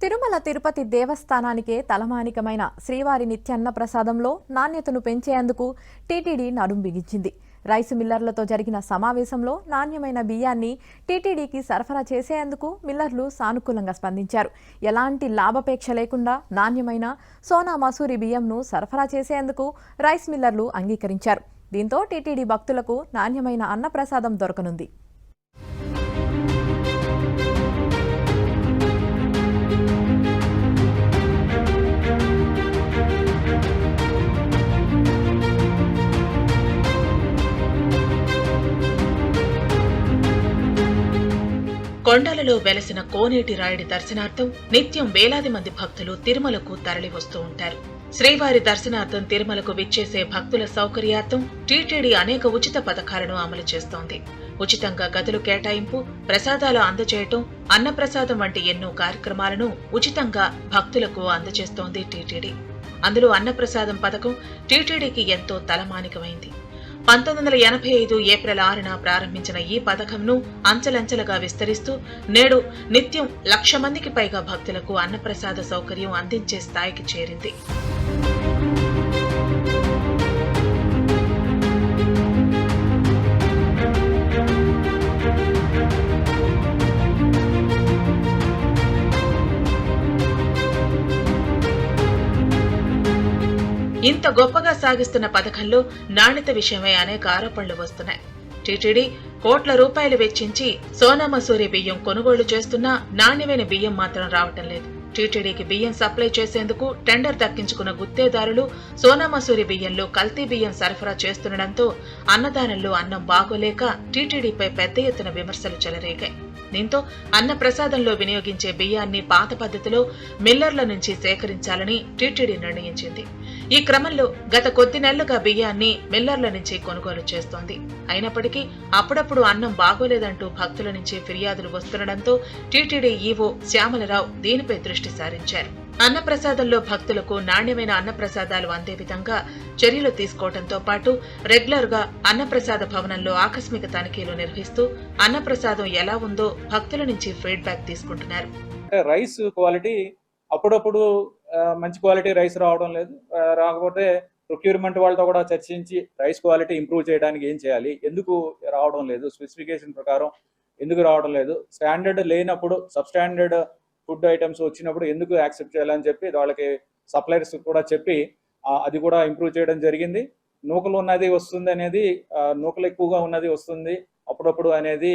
తిరుమల తిరుపతి దేవస్థానానికే తలమానికమైన శ్రీవారి నిత్యాన్న ప్రసాదంలో నాణ్యతను పెంచేందుకు టీటీడీ నడుం బిగించింది. రైసు మిల్లర్లతో జరిగిన సమావేశంలో నాణ్యమైన బియ్యాన్ని టీటీడీకి సరఫరా చేసేందుకు మిల్లర్లు సానుకూలంగా స్పందించారు. ఎలాంటి లాభాపేక్ష లేకుండా నాణ్యమైన సోనా మసూరి బియ్యంను సరఫరా చేసేందుకు రైస్ మిల్లర్లు అంగీకరించారు. దీంతో టీటీడీ భక్తులకు నాణ్యమైన అన్నప్రసాదం దొరకనుంది. కొండలలో వెలసిన కోనేటి రాయుడి దర్శనార్థం నిత్యం వేలాది మంది భక్తులు తిరుమలకు తరలి వస్తూ ఉంటారు. శ్రీవారి దర్శనార్థం తిరుమలకు విచ్చేసే భక్తుల సౌకర్యార్థం టీటీడీ అనేక ఉచిత పథకాలను అమలు చేస్తోంది. ఉచితంగా గదులు కేటాయింపు, ప్రసాదాలు అందజేయటం, అన్నప్రసాదం వంటి ఎన్నో కార్యక్రమాలను ఉచితంగా భక్తులకు అందజేస్తోంది టీటీడీ. అందులో అన్నప్రసాదం పథకం టీటీడీకి ఎంతో తలమానికమైంది. 1985 ఏప్రిల్ 6న ప్రారంభించిన ఈ పథకంను అంచెలంచెలుగా విస్తరిస్తూ నేడు నిత్యం 1,00,000 మందికి పైగా భక్తులకు అన్నప్రసాద సౌకర్యం అందించే స్థాయికి చేరింది. ఇంత గొప్పగా సాగిస్తున్న పథకంలో నాణ్యత విషయమై అనేక ఆరోపణలు వస్తున్నాయి. టీటీడీ కోట్ల రూపాయలు వెచ్చించి సోనా మసూరి బియ్యం కొనుగోలు చేస్తున్నా నాణ్యమైన బియ్యం మాత్రం రావటం లేదు. టీటీడీకి బియ్యం సప్లై చేసేందుకు టెండర్ దక్కించుకున్న గుత్తేదారులు సోనా మసూరి బియ్యంలో కల్తీ బియ్యం సరఫరా చేస్తుండటంతో అన్నదానంలో అన్నం బాగోలేక టీటీడీపై పెద్ద ఎత్తున విమర్శలు చెలరేగాయి. దీంతో అన్న ప్రసాదంలో వినియోగించే బియ్యాన్ని పాత పద్ధతిలో మిల్లర్ల నుంచి సేకరించాలని టీటీడీ నిర్ణయించింది. ఈ క్రమంలో గత కొద్ది నెలలుగా బియ్యాన్ని మిల్లర్ల నుంచి కొనుగోలు చేస్తోంది. అయినప్పటికీ అప్పుడప్పుడు అన్నం బాగోలేదంటూ భక్తుల నుంచి ఫిర్యాదులు వస్తుండటంతో టీటీడీ ఈవో శ్యామలరావు దీనిపై దృష్టి సారించారు. అన్నప్రసాదంలో భక్తులకు నాణ్యమైన అన్నప్రసాదాలు అందే విధంగా చర్యలు తీసుకోవడంతో పాటు రెగ్యులర్ గా అన్నప్రసాద భవనంలో ఆకస్మిక తనిఖీలు నిర్వహిస్తూ అన్నప్రసాదం ఎలా ఉందో భక్తుల నుంచి ఫీడ్బ్యాక్ తీసుకుంటున్నారు. రైస్ క్వాలిటీ అప్పుడప్పుడు మంచి క్వాలిటీ రైస్ రావడం లేదు. రాకపోతే ప్రొక్యూర్మెంట్ వాళ్ళతో కూడా చర్చించి రైస్ క్వాలిటీ ఇంప్రూవ్ చేయడానికి ఏం చేయాలి, ఎందుకు రావడం లేదు, స్పెసిఫికేషన్ ప్రకారం ఎందుకు రావడం లేదు, స్టాండర్డ్ లేనప్పుడు సబ్ స్టాండర్డ్ ఫుడ్ ఐటమ్స్ వచ్చినప్పుడు ఎందుకు యాక్సెప్ట్ చేయాలని చెప్పి వాళ్ళకి సప్లయర్స్ కూడా చెప్పి అది కూడా ఇంప్రూవ్ చేయడం జరిగింది. నూకలు ఉన్నది వస్తుంది అనేది, నూకలు ఎక్కువగా ఉన్నది వస్తుంది అప్పుడప్పుడు అనేది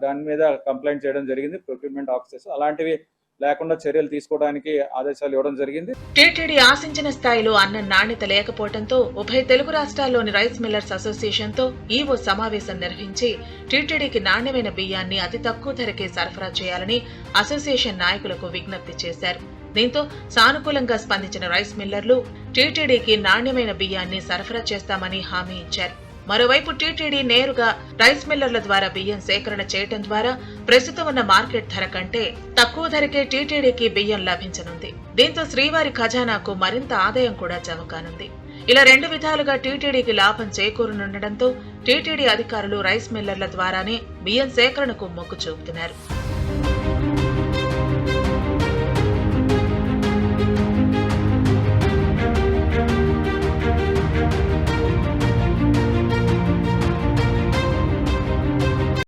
దాని మీద కంప్లైంట్ చేయడం జరిగింది ప్రొక్యూర్మెంట్ ఆఫీసర్స్. అలాంటివి లేకుండా చర్యలు తీసుకోవడానికి ఆదేశాలు ఇవ్వడం జరిగింది. టీటీడీ ఆశించిన స్థాయిలో అన్నం నాణ్యత లేకపోవడంతో ఉభయ తెలుగు రాష్ట్రాల్లోని రైస్ మిల్లర్స్ అసోసియేషన్ తో ఈవో సమావేశం నిర్వహించి టీటీడీకి నాణ్యమైన బియ్యాన్ని అతి తక్కువ ధరకే సరఫరా చేయాలని అసోసియేషన్ నాయకులకు విజ్ఞప్తి చేశారు. దీంతో సానుకూలంగా స్పందించిన రైస్ మిల్లర్లు టీటీడీకి నాణ్యమైన బియ్యాన్ని సరఫరా చేస్తామని హామీ ఇచ్చారు. మరోవైపు టీటీడీ నేరుగా రైస్ మిల్లర్ల ద్వారా బియ్యం సేకరణ చేయడం ద్వారా ప్రస్తుతం ఉన్న మార్కెట్ ధర కంటే తక్కువ ధరకే టీటీడీకి బియ్యం లభించనుంది. దీంతో శ్రీవారి ఖజానాకు మరింత ఆదాయం కూడా జమ కానుంది. ఇలా రెండు విధాలుగా టీటీడీకి లాభం చేకూరనుండటంతో టీటీడీ అధికారులు రైస్ మిల్లర్ల ద్వారానే బియ్యం సేకరణకు మొగ్గు చూపుతున్నారు.